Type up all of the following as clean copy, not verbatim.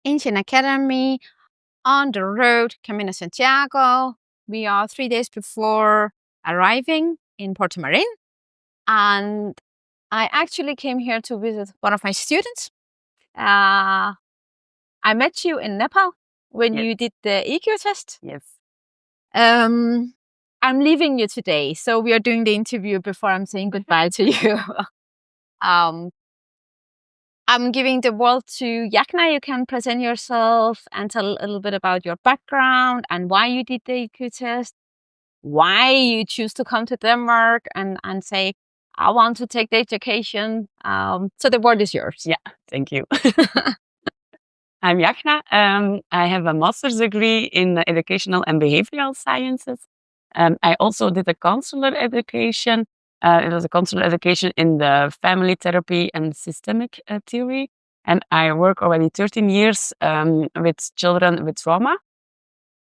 Ancient Academy, on the road, Camino Santiago. We are 3 days before arriving in Puerto Marin. And I actually came here to visit one of my students. I met you in Nepal when Yes. you did the EQ test. Yes. I'm leaving you today, so we are doing the interview before I'm saying goodbye to you. I'm giving the world to Jachna. You can present yourself and tell a little bit about your background and why you did the EQ test, why you choose to come to Denmark and say, I want to take the education. So the word is yours. Yeah, thank you. I'm Jachna. I have a master's degree in educational and behavioral sciences. I also did a counselor education. It was a counselor education in the family therapy and systemic theory. And I work already 13 years with children with trauma.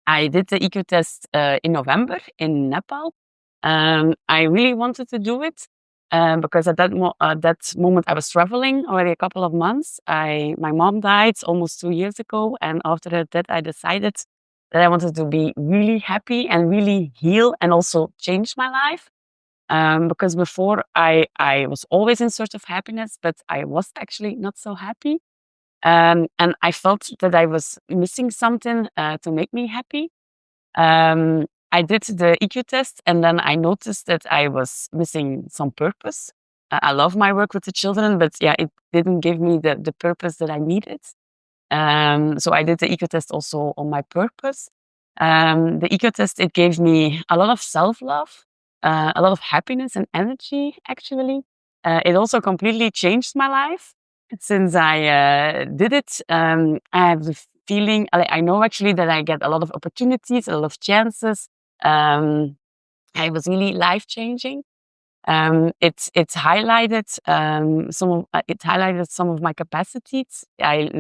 I did the EQ test in November in Nepal. I really wanted to do it because at that moment I was traveling already a couple of months. My mom died almost 2 years ago, and after that I decided that I wanted to be really happy and really heal and also change my life. Because before I was always in search of happiness, but I was actually not so happy. And I felt that I was missing something to make me happy. I did the EQ test and then I noticed that I was missing some purpose. I love my work with the children, but yeah, it didn't give me the purpose that I needed. So I did the EQ test also on my purpose. The EQ test, it gave me a lot of self-love, a lot of happiness and energy, actually. It also completely changed my life. Since I did it, I have the feeling, I know actually that I get a lot of opportunities, a lot of chances. It was really life-changing. It highlighted some of my capacities. I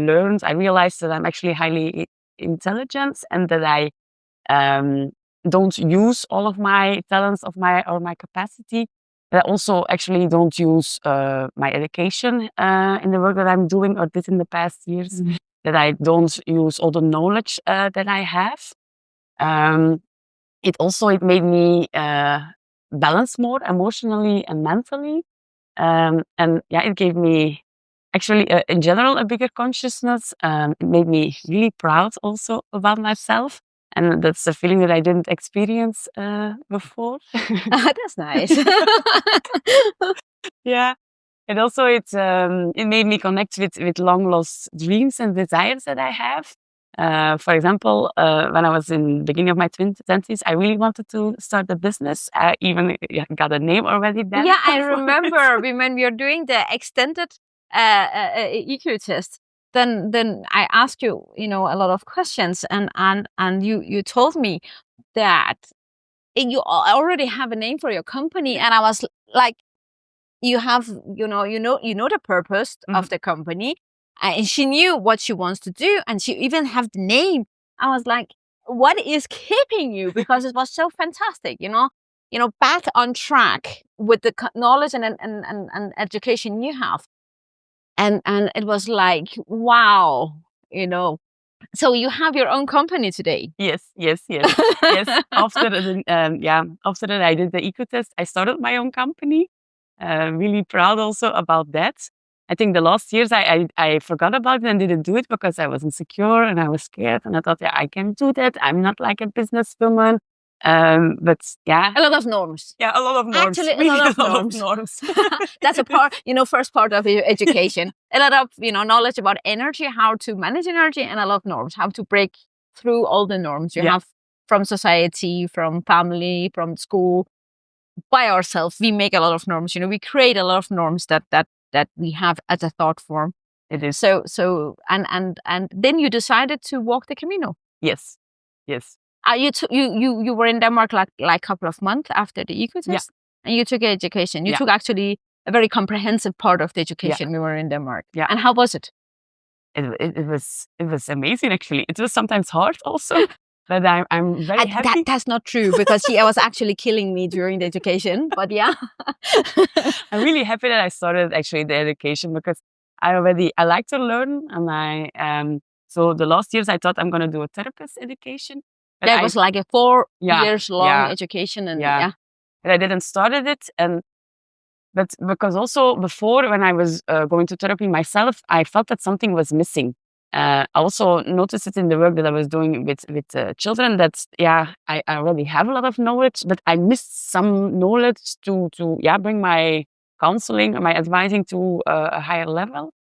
realized that I'm actually highly intelligent and that I don't use all of my talents or my capacity. But I also actually don't use my education in the work that I'm doing or did in the past years. Mm-hmm. That I don't use all the knowledge that I have. It made me balance more emotionally and mentally. And yeah, it gave me actually, in general, a bigger consciousness. It made me really proud also about myself. And that's a feeling that I didn't experience before. That's nice. Yeah. And also it made me connect with long lost dreams and desires that I have. For example, when I was in the beginning of my 20s, I really wanted to start a business. I even got a name already then. Yeah, I remember when we were doing the extended EQ test. Then I asked you, a lot of questions, and you told me that you already have a name for your company, and I was like, you have, you know the purpose of the company, and she knew what she wants to do, and she even have the name. I was like, what is keeping you? Because it was so fantastic, back on track with the knowledge and education you have, and it was like, wow, So you have your own company today. Yes. After that, I did the EQ test. I started my own company. Really proud also about that. I think the last years I forgot about it and didn't do it because I was insecure and I was scared, and I thought, yeah, I can do that. I'm not like a businesswoman. But yeah, a lot of norms. Yeah, a lot of norms. Actually, really a lot of norms. That's a part, first part of your education. A lot of, knowledge about energy, how to manage energy, and a lot of norms, how to break through all the norms you have from society, from family, from school. By ourselves, we make a lot of norms. We create a lot of norms that we have as a thought form. It is. So and then you decided to walk the Camino. Yes. You were in Denmark like a couple of months after the EQ test, and you took education. You took actually a very comprehensive part of the education. We were in Denmark. Yeah. And how was it? It was amazing, actually. It was sometimes hard also. But I'm very happy. That's not true, because she was actually killing me during the education. But yeah. I'm really happy that I started actually the education, because I like to learn, and So the last years I thought I'm going to do a therapist education. That was like a 4 years long education, and but I didn't started it, but because also before, when I was going to therapy myself, I felt that something was missing. I also noticed it in the work that I was doing with children, that I already have a lot of knowledge, but I missed some knowledge to bring my counseling, my advising to a higher level.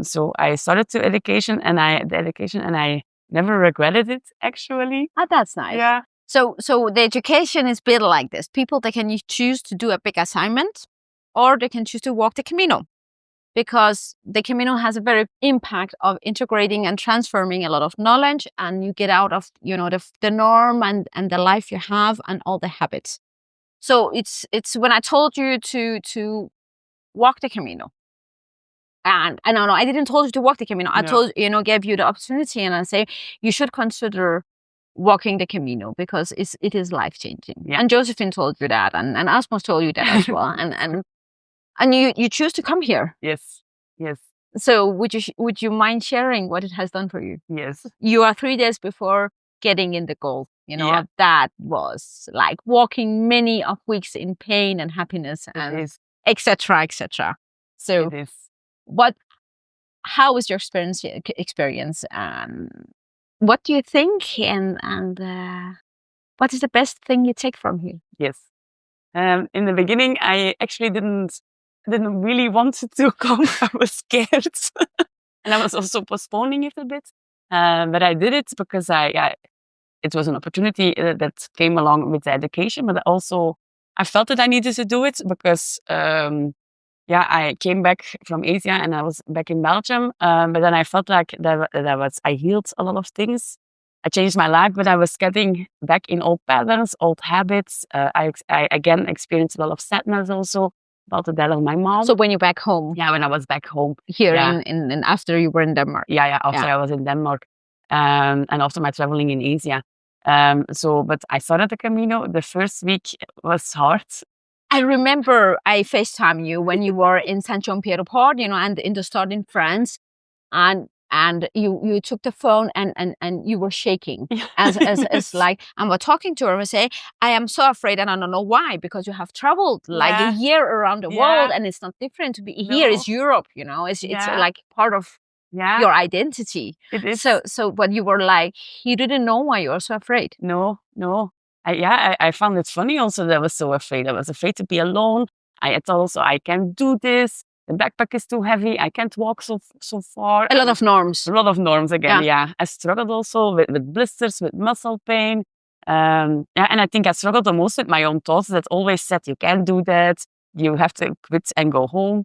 So I started the education, and I never regretted it, actually. Oh, that's nice. Yeah. So the education is built like this. People, they can choose to do a big assignment, or they can choose to walk the Camino, because the Camino has a very impact of integrating and transforming a lot of knowledge, and you get out of, the norm and the life you have and all the habits. So it's when I told you to walk the Camino, and no, I didn't told you to walk the Camino. I told, gave you the opportunity, and I say you should consider walking the Camino, because it is life changing. And Josephine told you that, and Asmus told you that as well, and you choose to come here. Yes. So would you mind sharing what it has done for you? Yes. You are 3 days before getting in the goal. That was like walking many of weeks in pain and happiness, and etc. etc. So it is. How was your experience? What do you think, and what is the best thing you take from here? Yes. In the beginning, I actually didn't really want to come. I was scared, and I was also postponing it a bit. But I did it because it was an opportunity that came along with the education, but also I felt that I needed to do it because I came back from Asia and I was back in Belgium. But then I felt like I healed a lot of things. I changed my life, but I was getting back in old patterns, old habits. I again experienced a lot of sadness also about the death of my mom. So when you're back home? Yeah, when I was back home. Here in after you were in Denmark? Yeah, after I was in Denmark. And after my traveling in Asia. But I started the Camino. The first week was hard. I remember I FaceTime you when you were in Saint-Jean-Pied-de-Port, and in the start in France, and you took the phone and you were shaking as like, and we're talking to her and say, I am so afraid, and I don't know why, because you have traveled like a year around the world, and it's not different to be here. It's Europe, it's like part of your identity. It is. So but you were like, you didn't know why you were so afraid. No. I found it funny also that I was so afraid. I was afraid to be alone. I thought also, I can't do this. The backpack is too heavy. I can't walk so far. A lot of norms. A lot of norms again, I struggled also with blisters, with muscle pain. And I think I struggled the most with my own thoughts that always said, you can't do that. You have to quit and go home.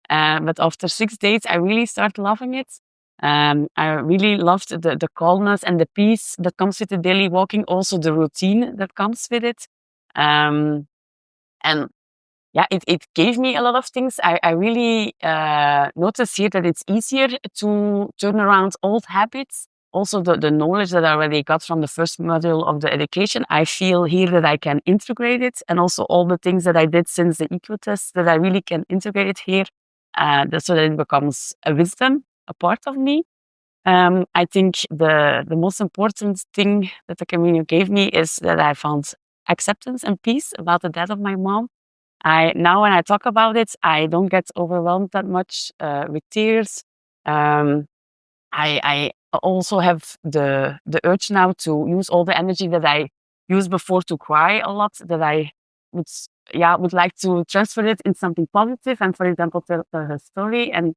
But after 6 days, I really started loving it. I really loved the calmness and the peace that comes with the daily walking, also the routine that comes with it. It gave me a lot of things. I really noticed here that it's easier to turn around old habits. Also, the knowledge that I already got from the first module of the education, I feel here that I can integrate it. And also all the things that I did since the eco test, that I really can integrate it here, so that it becomes a wisdom, a part of me. I think the most important thing that the Camino gave me is that I found acceptance and peace about the death of my mom. Now when I talk about it, I don't get overwhelmed that much with tears. I also have the urge now to use all the energy that I used before to cry a lot, that I would like to transfer it in something positive, and for example, tell her story. And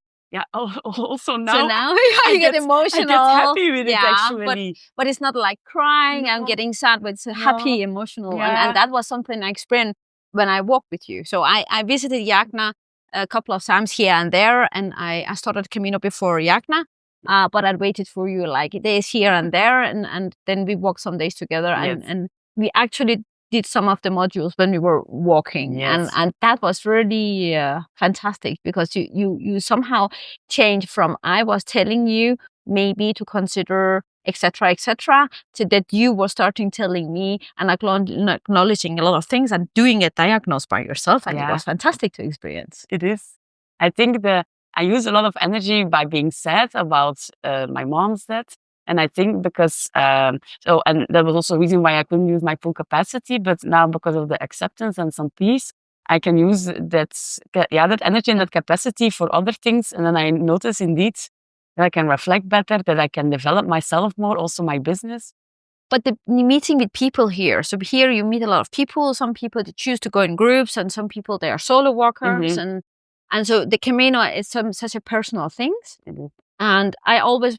also now. So now you get emotional. I get happy with it, actually. But it's not like crying and getting sad, but it's happy, emotional. And that was something I experienced when I walked with you. So I visited Jachna a couple of times here and there, and I started Camino before Jachna. But I waited for you like days here and there, and then we walked some days together, and we actually did some of the modules when we were walking, and that was really fantastic, because you somehow changed from I was telling you maybe to consider etc., to that you were starting telling me and acknowledging a lot of things and doing a diagnosis by yourself, and it was fantastic to experience. It is. I think the I use a lot of energy by being sad about my mom's death. And I think because, and that was also a reason why I couldn't use my full capacity, but now because of the acceptance and some peace, I can use that energy and that capacity for other things. And then I notice indeed that I can reflect better, that I can develop myself more, also my business. But the meeting with people here, so here you meet a lot of people. Some people they choose to go in groups, and some people they are solo walkers, and so the Camino is such a personal thing. And I always,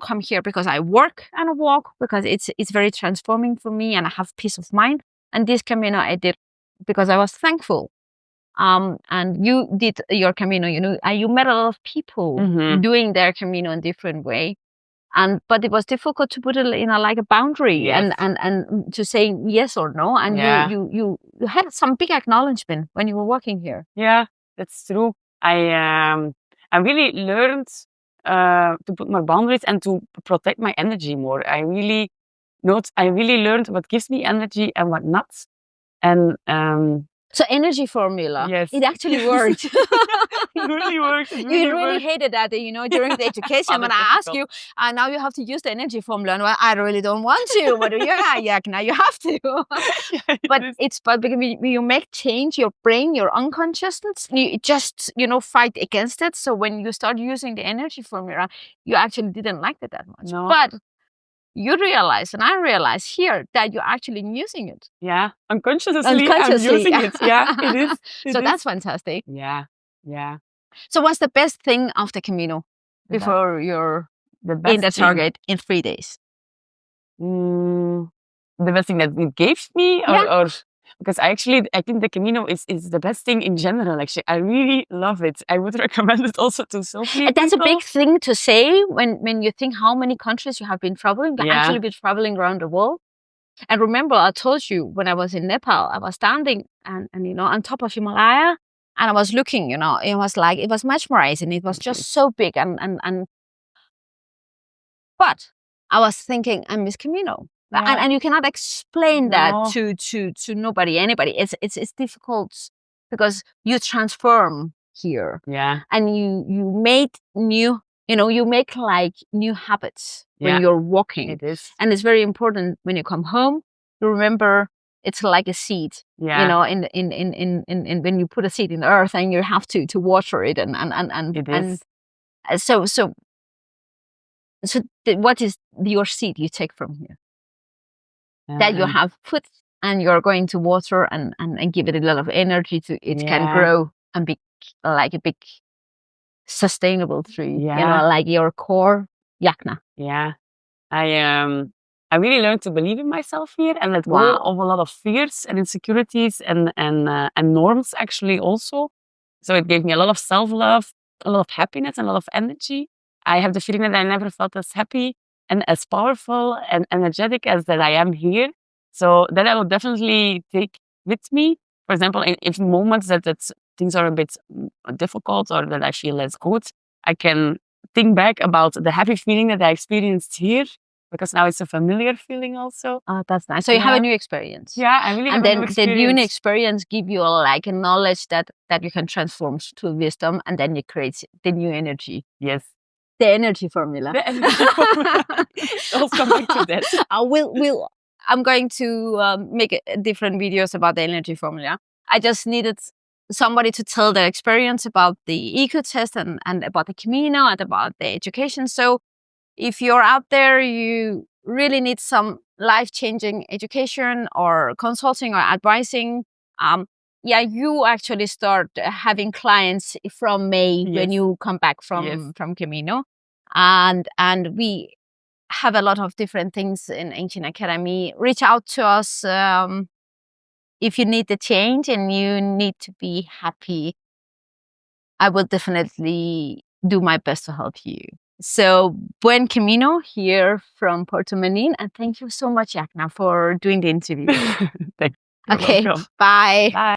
come here because I work and walk, because it's very transforming for me, and I have peace of mind. And this Camino I did because I was thankful. And you did your Camino, you met a lot of people doing their Camino in different way. But it was difficult to put it in a boundary and to say yes or no. And you had some big acknowledgement when you were working here. Yeah, that's true. I really learned to put more boundaries and to protect my energy more. I really learned what gives me energy and what not. And so energy formula. Yes. It actually worked. It really worked. You really hated that, during the education when I asked you, now you have to use the energy formula. And I really don't want to. But now you have to. But because you make change, your brain, your unconsciousness, you just, fight against it. So when you start using the energy formula, you actually didn't like it that much. No. But you realize, and I realize here, that you're actually using it. Yeah, unconsciously. I'm using it. Yeah, it is. So that's fantastic. Yeah. So what's the best thing of the Camino before you're in the target in 3 days? The best thing that it gave me, or because I think the Camino is the best thing in general. Actually, I really love it. I would recommend it also to so many That's people. a big thing to say when you think how many countries you have been traveling. You've actually been traveling around the world. And remember, I told you when I was in Nepal, I was standing and on top of Himalaya, and I was looking. It was mesmerizing. It was just so big, but I was thinking, I miss Camino. Yeah. And you cannot explain that to nobody, anybody. It's difficult because you transform here. Yeah. And you made new, you make new habits when you're walking. It is. And it's very important when you come home, you remember it's like a seed. Yeah. In when you put a seed in the earth and you have to water it and it is. So what is your seed you take from here? That you have put and you're going to water and give it a lot of energy to it can grow and be like a big sustainable tree. Like your core Jachna. Yeah. I really learned to believe in myself here and let go of a lot of fears and insecurities and norms actually also. So it gave me a lot of self-love, a lot of happiness, and a lot of energy. I have the feeling that I never felt as happy and as powerful and energetic as that I am here. So that I will definitely take with me. For example, in moments that things are a bit difficult or that I feel less good, I can think back about the happy feeling that I experienced here, because now it's a familiar feeling also. Oh, that's nice. So you have a new experience. Yeah, I really have a new experience. And then the new experience give you a knowledge that you can transform to wisdom, and then you create the new energy. Yes. The energy formula. The energy formula. I'll come back to that. I'm going to make different videos about the energy formula. I just needed somebody to tell their experience about the eco test and about the Camino and about the education. So if you're out there, you really need some life-changing education or consulting or advising, you actually start having clients from May when you come back from Camino. And we have a lot of different things in Ancient Academy. Reach out to us if you need the change and you need to be happy. I will definitely do my best to help you. So, buen camino here from Puerto Manin, and thank you so much, Jachna, for doing the interview. Thank you. Okay, bye. Bye.